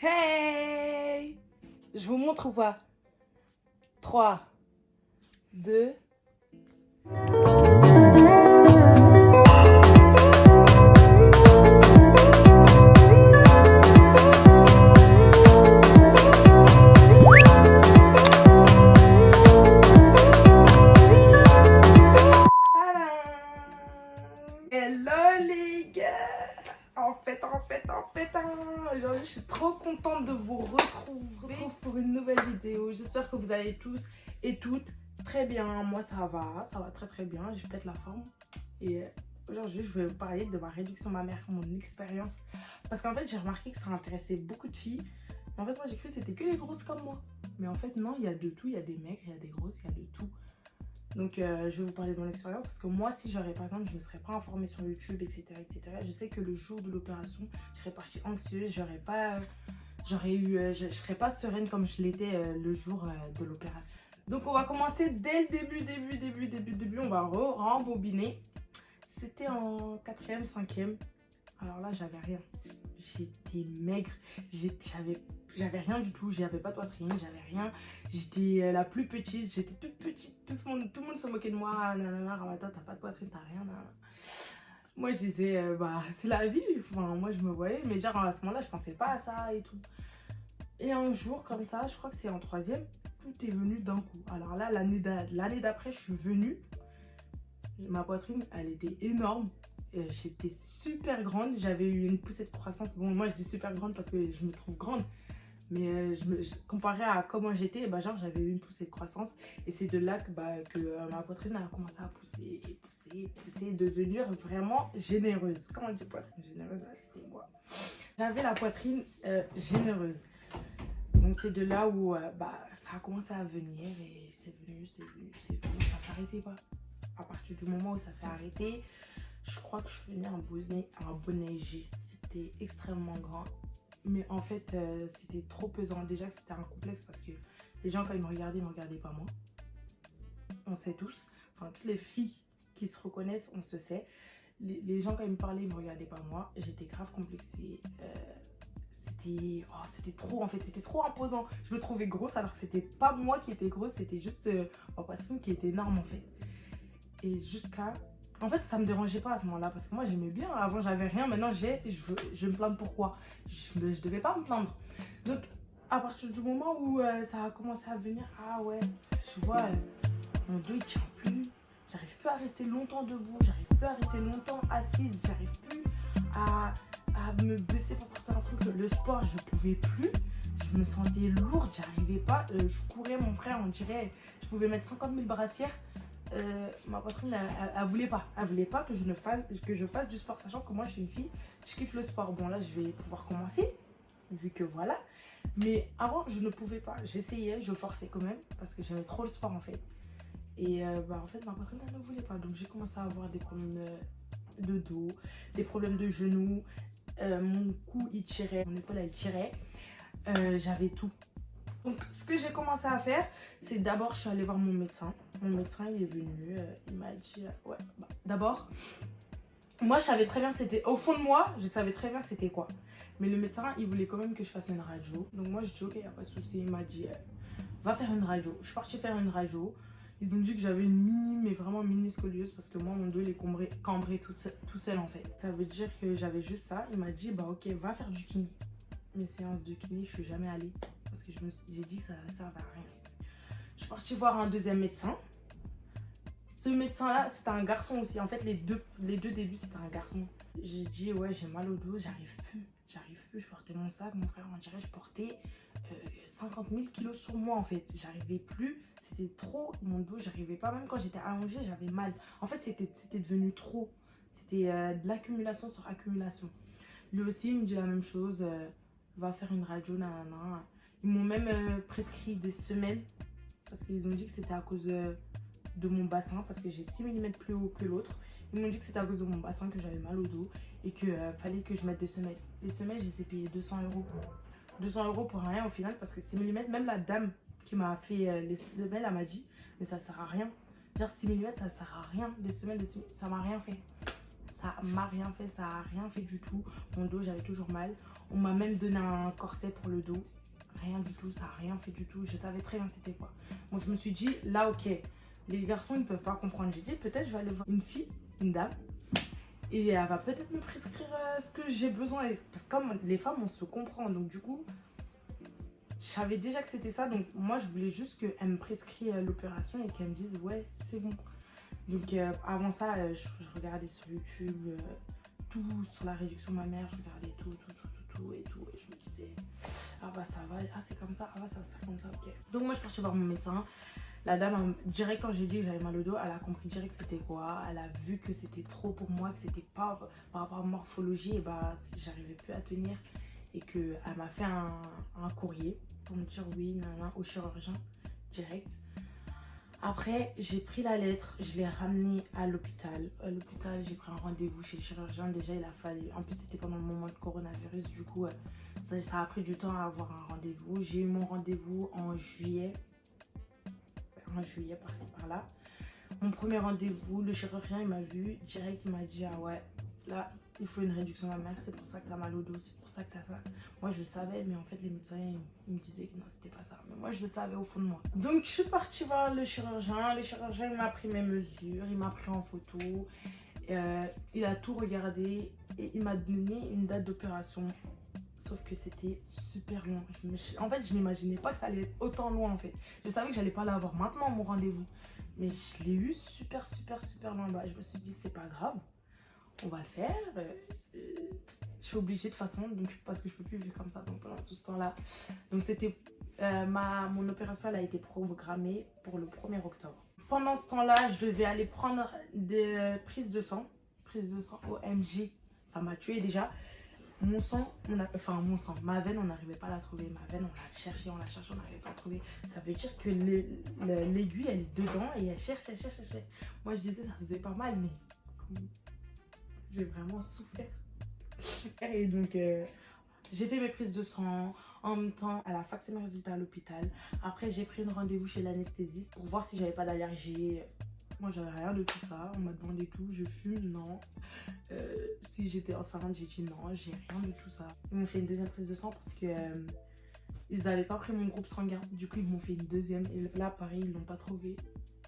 Hey! Je vous montre ou pas? 3, 2... Hello les gars! Aujourd'hui je suis trop contente de vous retrouver pour une nouvelle vidéo. J'espère que vous allez tous et toutes très bien. Moi ça va très bien, je pète la forme. Et aujourd'hui je vais vous parler de ma réduction mammaire, mon expérience. Parce qu'en fait j'ai remarqué que ça intéressait beaucoup de filles. En fait moi j'ai cru que c'était que les grosses comme moi. Mais en fait non, il y a de tout, il y a des maigres, il y a des grosses, il y a de tout. Donc je vais vous parler de mon expérience parce que moi si j'aurais par exemple je ne me serais pas informée sur YouTube etc. Je sais que le jour de l'opération je serais partie anxieuse, je serais pas sereine comme je l'étais le jour de l'opération. Donc on va commencer dès le début, on va rembobiner. C'était en 4e, 5e. Alors là j'avais rien, j'étais maigre, j'avais rien du tout, j'avais pas de poitrine, j'avais rien, j'étais la plus petite, j'étais toute petite, tout le monde se moquait de moi, nanana, Ramata, t'as pas de poitrine, t'as rien, nanana. Moi je disais, bah c'est la vie, enfin moi je me voyais, mais genre à ce moment-là je pensais pas à ça et tout. Et un jour comme ça, je crois que c'est en 3e, tout est venu d'un coup. Alors là l'année d'après je suis venue, ma poitrine elle était énorme. J'étais super grande, j'avais eu une poussée de croissance. Bon, moi je dis super grande parce que je me trouve grande, mais comparé à comment j'étais, bah, genre j'avais eu une poussée de croissance. Et c'est de là que ma poitrine a commencé à pousser, devenir vraiment généreuse. Quand on dit poitrine généreuse, c'était moi. J'avais la poitrine généreuse. Donc c'est de là où ça a commencé à venir et c'est venu, ça s'arrêtait pas. À partir du moment où ça s'est arrêté, je crois que je suis venue un bonnet G. C'était extrêmement grand. Mais en fait, c'était trop pesant. Déjà que c'était un complexe parce que les gens, quand ils me regardaient pas moi. On sait tous. Enfin, toutes les filles qui se reconnaissent, on se sait. Les gens, quand ils me parlaient, ils me regardaient pas moi. J'étais grave complexée. C'était trop, en fait. C'était trop imposant. Je me trouvais grosse alors que c'était pas moi qui étais grosse. C'était juste ma poitrine qui était énorme, en fait. Et jusqu'à... En fait, ça me dérangeait pas à ce moment-là parce que moi j'aimais bien. Avant, j'avais rien. Maintenant, je vais me plaindre pourquoi. Je devais pas me plaindre. Donc, à partir du moment où ça a commencé à venir, ah ouais, je vois, mon dos il tient plus. J'arrive plus à rester longtemps debout. J'arrive plus à rester longtemps assise. J'arrive plus à me baisser pour porter un truc. Le sport, je pouvais plus. Je me sentais lourde. J'arrivais pas. Je courais, mon frère, on dirait, je pouvais mettre 50 000 brassières. Ma poitrine elle voulait pas que je fasse du sport, sachant que moi je suis une fille, je kiffe le sport. Bon là je vais pouvoir commencer vu que voilà, mais avant je ne pouvais pas, j'essayais, je forçais quand même parce que j'aimais trop le sport en fait. Et en fait ma poitrine elle ne voulait pas, donc j'ai commencé à avoir des problèmes de dos, des problèmes de genoux, mon cou il tirait, mon épaule elle tirait, j'avais tout. Donc, ce que j'ai commencé à faire, c'est d'abord, je suis allée voir mon médecin. Mon médecin, il est venu, il m'a dit, ouais, d'abord, moi, je savais très bien, c'était, au fond de moi, je savais très bien c'était quoi. Mais le médecin, il voulait quand même que je fasse une radio. Donc, moi, je dis, ok, il n'y a pas de souci. Il m'a dit, va faire une radio. Je suis partie faire une radio. Ils ont dit que j'avais une mini, mais vraiment mini scoliose parce que moi, mon dos, il est cambré tout seul, en fait. Ça veut dire que j'avais juste ça. Il m'a dit, bah, ok, va faire du kiné. Mes séances de kiné, je suis jamais allée. Parce que j'ai dit que ça ne servait à rien. Je suis partie voir un deuxième médecin. Ce médecin-là, c'était un garçon aussi. En fait, les deux débuts, c'était un garçon. J'ai dit, ouais, j'ai mal au dos, j'arrive plus. Je portais mon sac, mon frère, on dirait, je portais 50 000 kilos sur moi, en fait. J'arrivais plus, c'était trop. Mon dos, j'arrivais pas. Même quand j'étais allongée, j'avais mal. En fait, c'était devenu trop. C'était de l'accumulation sur accumulation. Lui aussi, il me dit la même chose. Va faire une radio, nanana. Ils m'ont même prescrit des semelles parce qu'ils ont dit que c'était à cause de mon bassin parce que j'ai 6 mm plus haut que l'autre. Ils m'ont dit que c'était à cause de mon bassin que j'avais mal au dos et qu'il fallait que je mette des semelles. Les semelles, je les ai payées 200 €. 200 € pour rien au final parce que 6 mm, même la dame qui m'a fait les semelles, elle m'a dit mais ça sert à rien. Genre 6 mm, ça sert à rien. Des semelles, ça m'a rien fait. ça m'a rien fait, ça a rien fait du tout. Mon dos, j'avais toujours mal. On m'a même donné un corset pour le dos. Rien du tout, ça a rien fait du tout. Je savais très bien c'était quoi. Donc je me suis dit, là ok, les garçons ils peuvent pas comprendre. J'ai dit peut-être je vais aller voir une fille, une dame, et elle va peut-être me prescrire ce que j'ai besoin. Parce que comme les femmes on se comprend, donc du coup, je savais déjà que c'était ça. Donc moi je voulais juste qu'elle me prescrit l'opération et qu'elle me dise ouais c'est bon. Donc avant ça, je regardais sur YouTube tout sur la réduction mammaire, je regardais tout et tout. Et je me disais, ah bah ça va, ah c'est comme ça, ah bah ça c'est comme ça, ok. Donc moi je suis partie voir mon médecin. La dame, direct quand j'ai dit que j'avais mal au dos, elle a compris direct c'était quoi. Elle a vu que c'était trop pour moi, que c'était pas par rapport à morphologie, et bah j'arrivais plus à tenir. Et qu'elle m'a fait un courrier pour me dire oui, nanana, au chirurgien, direct. Après, j'ai pris la lettre, je l'ai ramenée à l'hôpital. À l'hôpital, j'ai pris un rendez-vous chez le chirurgien. Déjà, il a fallu... En plus, c'était pendant le moment de coronavirus. Du coup, ça a pris du temps à avoir un rendez-vous. J'ai eu mon rendez-vous en juillet. En juillet, par-ci, par-là. Mon premier rendez-vous, le chirurgien, il m'a vu. Direct, il m'a dit, ah ouais, là, il faut une réduction mammaire. C'est pour ça que tu as mal au dos. C'est pour ça que tu as ça. Moi, je le savais, mais en fait, les médecins, ils me disaient que non, c'était pas ça. Mais moi, je le savais au fond de moi. Donc, je suis partie voir le chirurgien. Le chirurgien, il m'a pris mes mesures. Il m'a pris en photo. Il a tout regardé. Et il m'a donné une date d'opération. Sauf que c'était super loin. En fait, je n'imaginais pas que ça allait être autant loin, en fait. Je savais que j'allais pas l'avoir maintenant, mon rendez-vous. Mais je l'ai eu super loin. Bah, je me suis dit, c'est pas grave. On va le faire. Je suis obligée de toute façon, donc, parce que je peux plus vivre comme ça donc, pendant tout ce temps-là. Donc c'était mon opération, elle a été programmée pour le 1er octobre. Pendant ce temps-là, je devais aller prendre des prises de sang. Prise de sang OMG, ça m'a tué déjà. Mon sang, mon sang, ma veine, on n'arrivait pas à la trouver. Ma veine, on l'a cherché, on n'arrivait pas à la trouver. Ça veut dire que l'aiguille, elle est dedans et elle cherche. Moi, je disais, ça faisait pas mal, mais j'ai vraiment souffert. Et donc, j'ai fait mes prises de sang. En même temps, elle a faxé mes résultats à l'hôpital. Après, j'ai pris un rendez-vous chez l'anesthésiste pour voir si j'avais pas d'allergie. Moi, j'avais rien de tout ça. On m'a demandé tout. Je fume, non. Si j'étais enceinte, j'ai dit non. J'ai rien de tout ça. Ils m'ont fait une deuxième prise de sang parce que ils n'avaient pas pris mon groupe sanguin. Du coup, ils m'ont fait une deuxième. Et là, pareil, ils l'ont pas trouvé.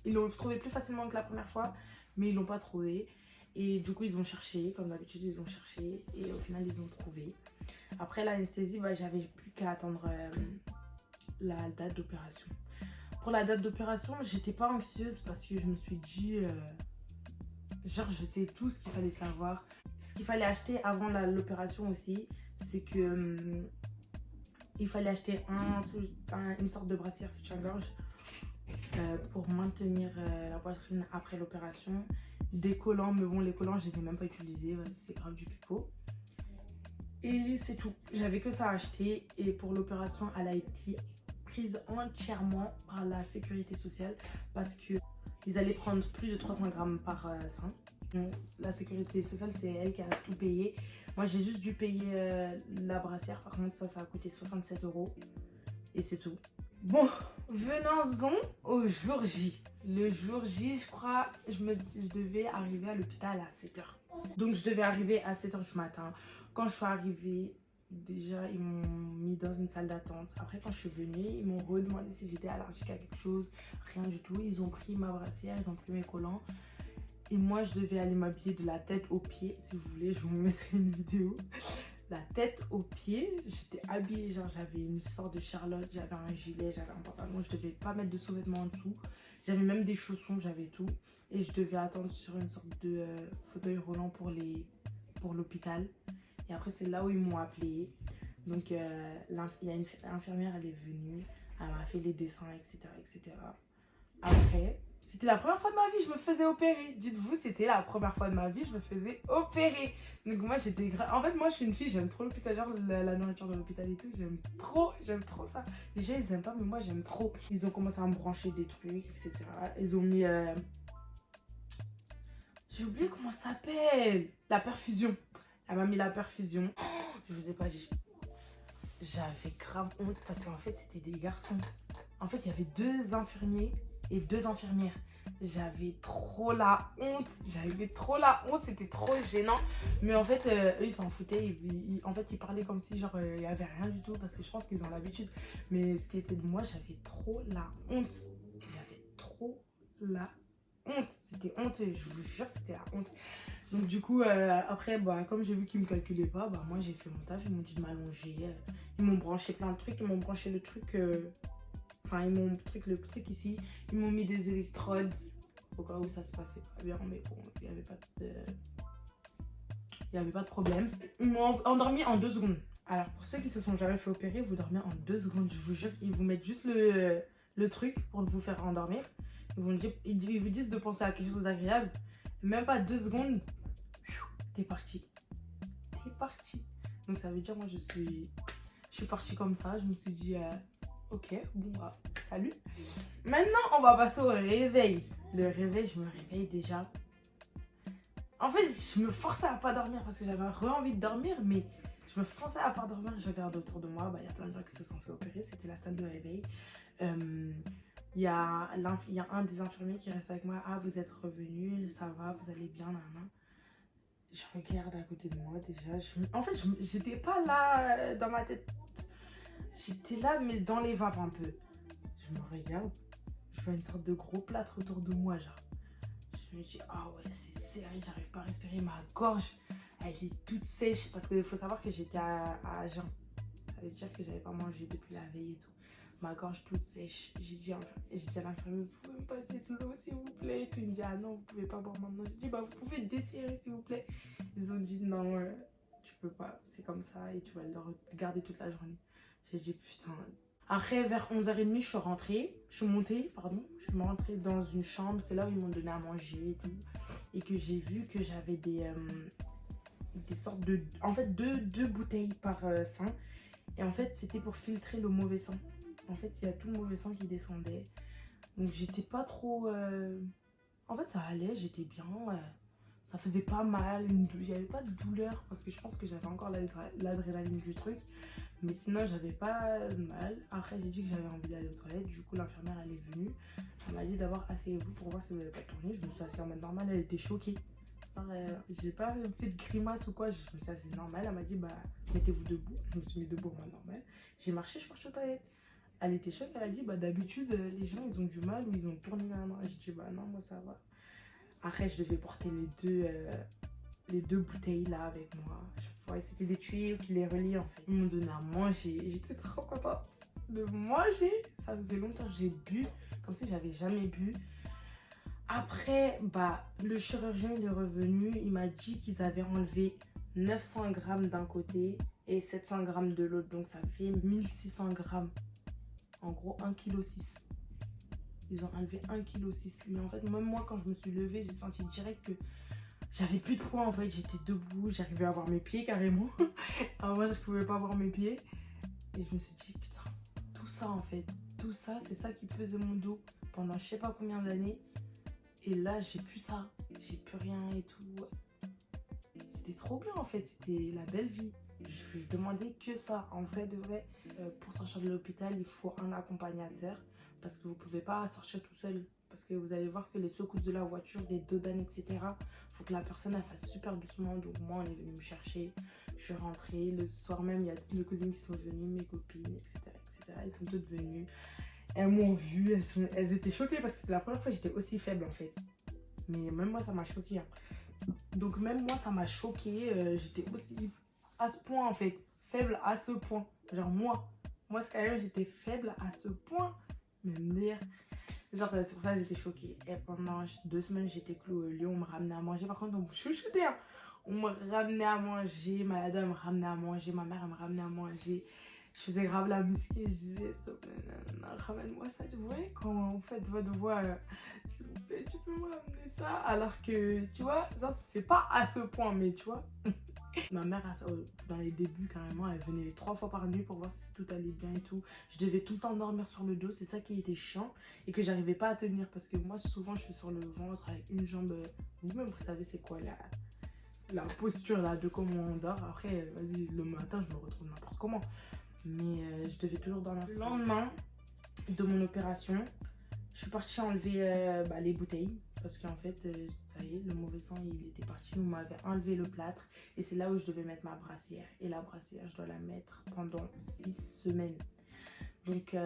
Ils l'ont trouvé plus facilement que la première fois, mais ils l'ont pas trouvé. Et du coup, ils ont cherché. Comme d'habitude, ils ont cherché. Et au final, ils ont trouvé. Après l'anesthésie, bah, j'avais plus qu'à attendre la date d'opération. Pour la date d'opération, j'étais pas anxieuse parce que je me suis dit, genre je sais tout ce qu'il fallait savoir. Ce qu'il fallait acheter avant l'opération aussi, c'est que il fallait acheter une sorte de brassière soutien-gorge pour maintenir la poitrine après l'opération. Des collants, mais bon, les collants, je les ai même pas utilisés, c'est grave du pipeau. Et c'est tout, j'avais que ça à acheter. Et pour l'opération, elle a été prise entièrement par la sécurité sociale parce qu'ils allaient prendre plus de 300 grammes par sein. La sécurité sociale, c'est elle qui a tout payé. Moi, j'ai juste dû payer la brassière. Par contre, ça a coûté 67 € et c'est tout. Bon, venons-en au jour J. Le jour J, je crois, je devais arriver à l'hôpital à 7 h. Donc, je devais arriver à 7 h du matin. Quand je suis arrivée, déjà, ils m'ont mis dans une salle d'attente. Après, quand je suis venue, ils m'ont redemandé si j'étais allergique à quelque chose. Rien du tout. Ils ont pris ma brassière, ils ont pris mes collants. Et moi, je devais aller m'habiller de la tête aux pieds. Si vous voulez, je vous mettrai une vidéo. La tête aux pieds, j'étais habillée, genre j'avais une sorte de Charlotte, j'avais un gilet, j'avais un pantalon. Je devais pas mettre de sous-vêtements en dessous. J'avais même des chaussons, j'avais tout. Et je devais attendre sur une sorte de fauteuil roulant pour l'hôpital. Et après, c'est là où ils m'ont appelé. Donc, il y a une infirmière, elle est venue. Elle m'a fait les dessins, etc. Après, c'était la première fois de ma vie, je me faisais opérer. Dites-vous, c'était la première fois de ma vie, je me faisais opérer. Donc, moi, j'étais En fait, moi, je suis une fille, j'aime trop l'hôpital. Genre, la nourriture de l'hôpital et tout, j'aime trop ça. Les gens, ils aiment pas, mais moi, j'aime trop. Ils ont commencé à me brancher des trucs, etc. Ils ont mis... J'ai oublié comment ça s'appelle. La perfusion. Elle m'a mis la perfusion. Je vous ai pas dit. J'avais grave honte parce qu'en fait, c'était des garçons. En fait, il y avait 2 infirmiers et 2 infirmières. J'avais trop la honte. J'avais trop la honte. C'était trop gênant. Mais en fait, eux, ils s'en foutaient. En fait, ils parlaient comme si, genre, il n'y avait rien du tout. Parce que je pense qu'ils ont l'habitude. Mais ce qui était de moi, j'avais trop la honte. J'avais trop la honte. C'était honteux. Je vous jure, c'était la honte. Donc, du coup, après, bah, comme j'ai vu qu'ils ne me calculaient pas, bah, moi, j'ai fait mon taf. Ils m'ont dit de m'allonger. Ils m'ont branché plein de trucs. Ils m'ont branché le truc... Enfin, ils m'ont le truc ici, ils m'ont mis des électrodes au cas où ça se passait pas bien, mais bon, il n'y avait pas de... Il n'y avait pas de problème. Ils m'ont endormi en 2 secondes. Alors, pour ceux qui se sont jamais fait opérer, vous dormez en 2 secondes, je vous jure. Ils vous mettent juste le truc pour vous faire endormir. Ils vous disent de penser à quelque chose d'agréable. Même pas 2 secondes, t'es parti. T'es parti. Donc, ça veut dire, moi, je suis partie comme ça. Je me suis dit... ok, bon bah, salut. Maintenant, on va passer au réveil. Le réveil, je me réveille déjà. En fait, je me forçais à pas dormir parce que j'avais envie de dormir, mais je me forçais à pas dormir. Je regarde autour de moi, bah, y a plein de gens qui se sont fait opérer. C'était la salle de réveil. Y a un des infirmiers qui reste avec moi. Ah, vous êtes revenu, ça va, vous allez bien, nan. Je regarde à côté de moi déjà. En fait, j'étais pas là dans ma tête. J'étais là, mais dans les vapes un peu. Je me regarde, je vois une sorte de gros plâtre autour de moi, genre. Je me dis, ah ouais, c'est sérieux, j'arrive pas à respirer, ma gorge, elle est toute sèche. Parce qu'il faut savoir que j'étais à jeun. Ça veut dire que j'avais pas mangé depuis la veille et tout. Ma gorge toute sèche. J'ai dit à l'infirmier, vous pouvez me passer de l'eau, s'il vous plaît. Et tout, il me dit, ah non, vous pouvez pas boire maintenant. J'ai dit, bah vous pouvez desserrer, s'il vous plaît. Ils ont dit, non, tu peux pas, c'est comme ça et tu vas le garder toute la journée. J'ai dit putain. Après, vers 11h30, je suis rentrée. Je suis montée dans une chambre. C'est là où ils m'ont donné à manger et tout. Et que j'ai vu que j'avais des sortes de... En fait, deux bouteilles par sein. Et en fait, c'était pour filtrer le mauvais sang. En fait, il y a tout le mauvais sang qui descendait. Donc, j'étais pas trop... En fait, ça allait, j'étais bien. Ça faisait pas mal. Il n'y avait pas de douleur. Parce que je pense que j'avais encore l'adrénaline du truc. Mais sinon, j'avais pas mal. Après, j'ai dit que j'avais envie d'aller aux toilettes. Du coup, l'infirmière, elle est venue. Elle m'a dit d'abord, asseyez-vous pour voir si vous n'avez pas tourné. Je me suis assise en mode normal. Elle était choquée. J'ai pas fait de grimace ou quoi. Je me suis assise normal. Elle m'a dit, bah, mettez-vous debout. Je me suis mis debout en mode normal. J'ai marché, je marche aux toilettes. Elle était choquée. Elle a dit, bah, d'habitude, les gens, ils ont du mal ou ils ont tourné là. J'ai dit, bah, non, moi, ça va. Après, je devais porter les deux bouteilles là avec moi à chaque fois. Et c'était des tuyaux qui les reliaient en fait. Ils m'ont donné à manger. J'étais trop contente de manger. Ça faisait longtemps que j'ai bu, comme si j'avais jamais bu. Après, bah, le chirurgien il est revenu. Il m'a dit qu'ils avaient enlevé 900 grammes d'un côté et 700 grammes de l'autre. Donc ça fait 1600 grammes. En gros, 1,6 kg. Ils ont enlevé 1,6 kg. Mais en fait, même moi, quand je me suis levée, j'ai senti direct que j'avais plus de poids en fait, j'étais debout, j'arrivais à voir mes pieds carrément. Alors moi je pouvais pas voir mes pieds. Et je me suis dit putain, tout ça en fait, tout ça c'est ça qui pesait mon dos pendant je sais pas combien d'années. Et là j'ai plus ça, j'ai plus rien et tout. C'était trop bien en fait, c'était la belle vie. Je demandais que ça, en vrai de vrai. Pour sortir de l'hôpital il faut un accompagnateur. Parce que vous pouvez pas sortir tout seul. Parce que vous allez voir que les secousses de la voiture, des dodanes, etc. Faut que la personne elle fasse super doucement. Donc moi, on est venu me chercher. Je suis rentrée. Le soir même, il y a toutes mes cousines qui sont venues, mes copines, etc. etc. Elles sont toutes venues. Elles m'ont vue. Elles étaient choquées parce que c'était la première fois que j'étais aussi faible en fait. Mais même moi, ça m'a choquée. Hein. Donc même moi, ça m'a choquée. J'étais aussi à ce point en fait. Faible à ce point. Genre moi c'est quand même, j'étais faible à ce point. Même dire. Genre, c'est pour ça que j'étais choquée. Et pendant 2 semaines, j'étais clouée au lit. On me ramenait à manger. Par contre, on me chouchoutait. Hein. On me ramenait à manger. Ma dame me ramenait à manger. Ma mère elle me ramenait à manger. Je faisais grave la muscu. Je disais, stop, ramène-moi ça. Tu vois, quand en fait, votre voix, s'il vous plaît, tu peux me ramener ça. Alors que, tu vois, genre, c'est pas à ce point, mais tu vois. Ma mère, dans les débuts, carrément, elle venait 3 fois par nuit pour voir si tout allait bien et tout. Je devais tout le temps dormir sur le dos. C'est ça qui était chiant et que j'arrivais pas à tenir. Parce que moi, souvent, je suis sur le ventre avec une jambe. Vous-même, vous savez c'est quoi la posture là de comment on dort. Après, vas-y, le matin, je me retrouve n'importe comment. Mais je devais toujours dormir. Le lendemain de mon opération, Je suis partie enlever les bouteilles parce qu'en fait, ça y est, le mauvais sang il était parti. On m'avait enlevé le plâtre et c'est là où je devais mettre ma brassière. Et la brassière, je dois la mettre pendant 6 semaines. Donc,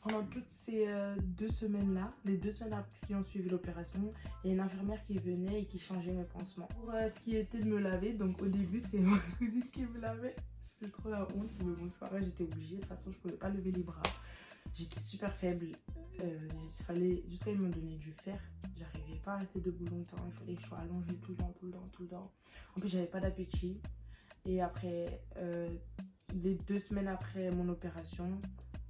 pendant toutes ces 2 semaines-là, les 2 semaines qui ont suivi l'opération, il y a une infirmière qui venait et qui changeait mes pansements. Pour ce qui était de me laver, donc au début, c'est ma cousine qui me lavait. C'était trop la honte, mais bon, c'est pas vrai, j'étais obligée. De toute façon, je pouvais pas lever les bras. J'étais super faible. Il fallait, jusqu'à ils m'ont donné du fer. J'arrivais pas à rester debout longtemps. Il fallait que je sois allongée tout le temps. En plus, j'avais pas d'appétit. Et après, les 2 semaines après mon opération,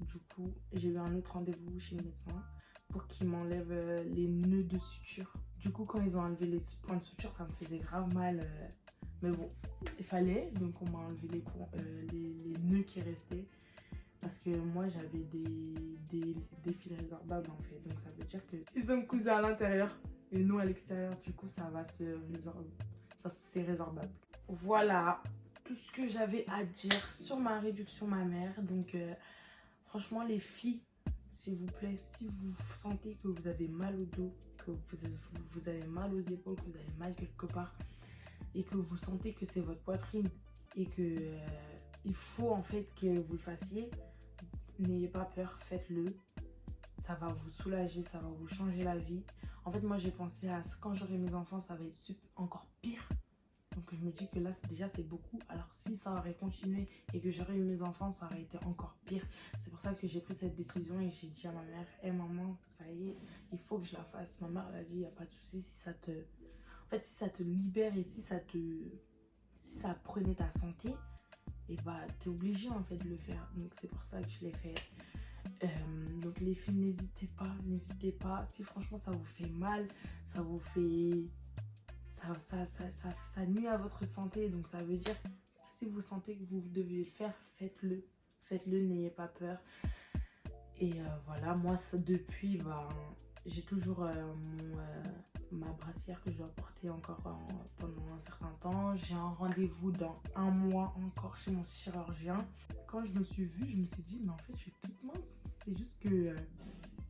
du coup, j'ai eu un autre rendez-vous chez le médecin pour qu'il m'enlève les nœuds de suture. Du coup, quand ils ont enlevé les points de suture, ça me faisait grave mal. Mais bon, il fallait. Donc, on m'a enlevé les nœuds qui restaient. Parce que moi, j'avais des fils résorbables en fait. Donc, ça veut dire qu'ils ont cousé à l'intérieur et nous à l'extérieur. Du coup, ça va c'est résorbable. Voilà tout ce que j'avais à dire sur ma réduction mammaire. Donc, franchement, les filles, s'il vous plaît, si vous sentez que vous avez mal au dos, que vous avez mal aux épaules, que vous avez mal quelque part et que vous sentez que c'est votre poitrine et que il faut en fait que vous le fassiez, n'ayez pas peur, faites-le. Ça va vous soulager, ça va vous changer la vie. En fait, moi, j'ai pensé à quand j'aurai mes enfants, ça va être encore pire. Donc, je me dis que là, déjà, c'est beaucoup. Alors, si ça aurait continué et que j'aurais eu mes enfants, ça aurait été encore pire. C'est pour ça que j'ai pris cette décision et j'ai dit à ma mère, hé maman, ça y est, il faut que je la fasse. Ma mère, elle a dit, il n'y a pas de souci. Si ça te libère et si ça prenait ta santé, et bah, t'es obligé en fait de le faire. Donc, c'est pour ça que je l'ai fait. Donc, les filles, n'hésitez pas. Si franchement, ça vous fait mal, ça vous fait... Ça nuit à votre santé. Donc, ça veut dire, si vous sentez que vous devez le faire, faites-le. Faites-le, n'ayez pas peur. Et voilà, moi, depuis, j'ai toujours ma brassière que je dois porter encore pendant un certain temps. J'ai un rendez-vous dans 1 mois encore chez mon chirurgien. Quand je me suis vue, je me suis dit, mais en fait, je suis toute mince. C'est juste que...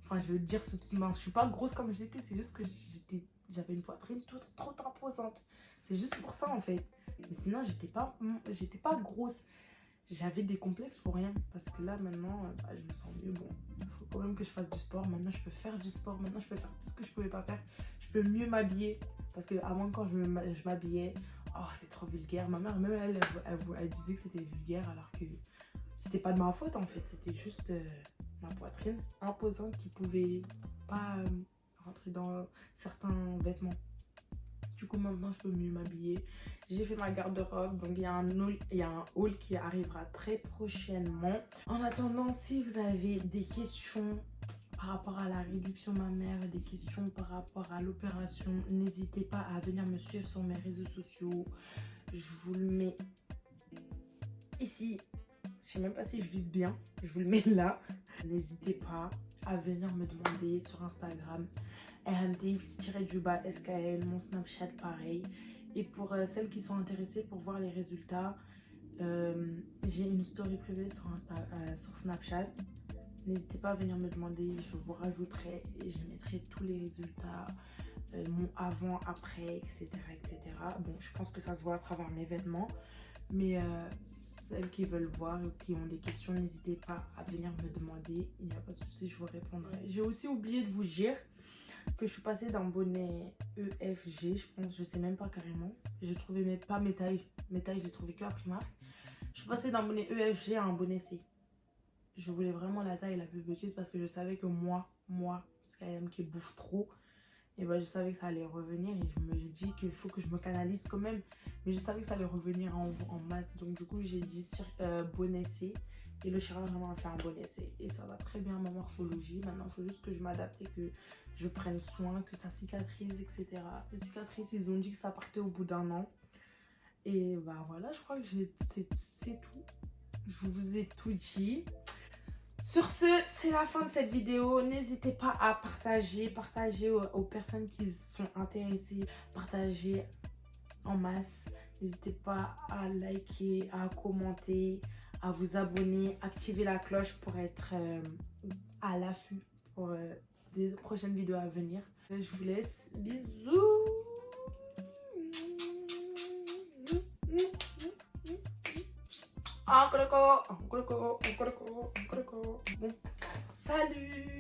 Enfin, je veux dire, c'est toute mince. Je suis pas grosse comme j'étais. C'est juste que j'avais une poitrine trop imposante. C'est juste pour ça, en fait. Mais sinon, j'étais pas grosse. J'avais des complexes pour rien. Parce que là, maintenant, je me sens mieux. Bon, il faut quand même que je fasse du sport. Maintenant, je peux faire du sport. Maintenant, je peux faire tout ce que je pouvais pas faire. Je peux mieux m'habiller. Parce que avant, quand je m'habillais, oh, c'est trop vulgaire. Ma mère, même elle disait que c'était vulgaire. Alors que c'était pas de ma faute, en fait. C'était juste ma poitrine imposante qui pouvait pas rentrer dans certains vêtements. Du coup, maintenant, je peux mieux m'habiller. J'ai fait ma garde-robe. Donc, il y a un haul qui arrivera très prochainement. En attendant, si vous avez des questions par rapport à la réduction mammaire, des questions par rapport à l'opération, n'hésitez pas à venir me suivre sur mes réseaux sociaux. Je vous le mets ici. Je sais même pas si je vise bien. Je vous le mets là. N'hésitez pas à venir me demander sur Instagram. RMTX-SKL, mon Snapchat pareil. Et pour celles qui sont intéressées pour voir les résultats, j'ai une story privée sur Snapchat. N'hésitez pas à venir me demander, je vous rajouterai et je mettrai tous les résultats, mon avant, après, etc., etc. Bon, je pense que ça se voit à travers mes vêtements. Mais celles qui veulent voir ou qui ont des questions, n'hésitez pas à venir me demander. Il n'y a pas de souci, je vous répondrai. J'ai aussi oublié de vous dire que je suis passée d'un bonnet EFG, je pense, je sais même pas carrément. J'ai trouvé mes tailles. Mes tailles, je les trouvais que à Primark. Je suis passée d'un bonnet EFG à un bonnet C. Je voulais vraiment la taille la plus petite parce que je savais que moi, c'est quand même qui bouffe trop. Et ben, je savais que ça allait revenir et je me dis qu'il faut que je me canalise quand même. Mais je savais que ça allait revenir en masse. Donc du coup, j'ai dit bonnet C. Et le chirurgien m'a fait un bonnet C. Et ça va très bien ma morphologie. Maintenant, il faut juste que je m'adapte et que je prenne soin, que ça cicatrise, etc. Les cicatrices, ils ont dit que ça partait au bout d'1 an. Et bah voilà, je crois que c'est tout. Je vous ai tout dit. Sur ce, c'est la fin de cette vidéo. N'hésitez pas à partager aux personnes qui sont intéressées, partager en masse. N'hésitez pas à liker, à commenter, à vous abonner, activer la cloche pour être à l'affût pour des prochaines vidéos à venir. Je vous laisse. Bisous. Bon, salut.